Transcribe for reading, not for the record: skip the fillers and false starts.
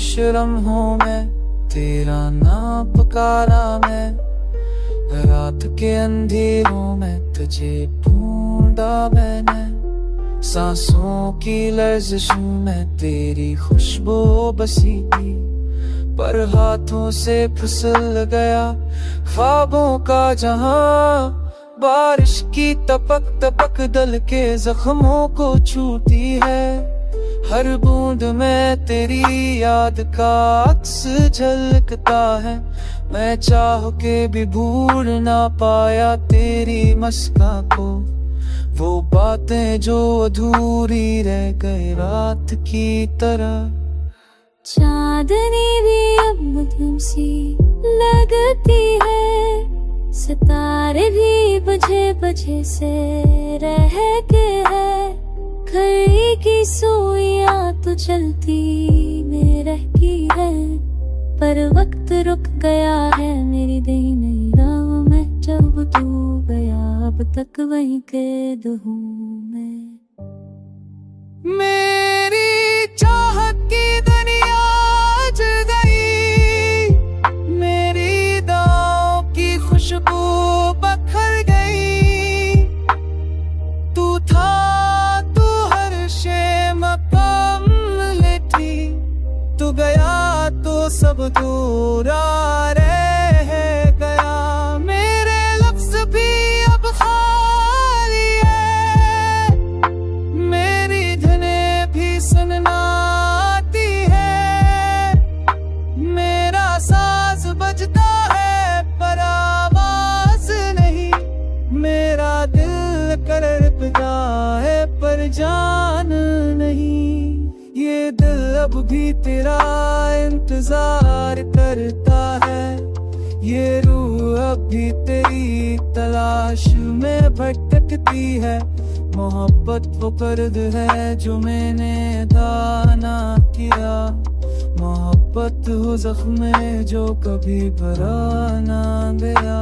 खुश लम्हों में तेरा नाम पुकारा मैं, रात के अंधेरों में तुझे ढूंढा मैंने, सांसों की लर्जिशों में तेरी खुशबू बसी थी, पर हाथों से फिसल गया ख्वाबों का जहां। बारिश की टपक टपक दिल के जख्मों को छूती है, हर बूंद में तेरी याद का अक्स झलकता है। मैं चाह के भी भूल ना पाया तेरी मस्का को, वो बातें जो अधूरी रह गई रात की तरह। चांदनी भी अब मध्यम सी लगती है, सितारे भी बुझे बुझे से रह के है, घड़ी की सुइयां तो चलती में रहती है, पर वक्त रुक गया है मेरी दीनी राह में। जब तू गया अब तक वहीं कैद हूँ मैं। मेरी चाहत की दुनिया जल गई, मेरी दाव की खुशबू बखर गई। तू था तू हर शे मकाम थी, तू गया तो सब दूरा रह गया। मेरे लफ्ज भी अब खाली है, मेरी धुनें भी सुनना आती है, मेरा साज बजता है पर आवाज नहीं, मेरा दिल करता है पर जान नहीं। ये दिल अब भी तेरा इंतजार करता है, ये रूह अब भी तेरी तलाश में भटकती है। मोहब्बत वो कर्द है जो मैंने अदा ना किया, मोहब्बत हो जख्म जो कभी भरा ना गया।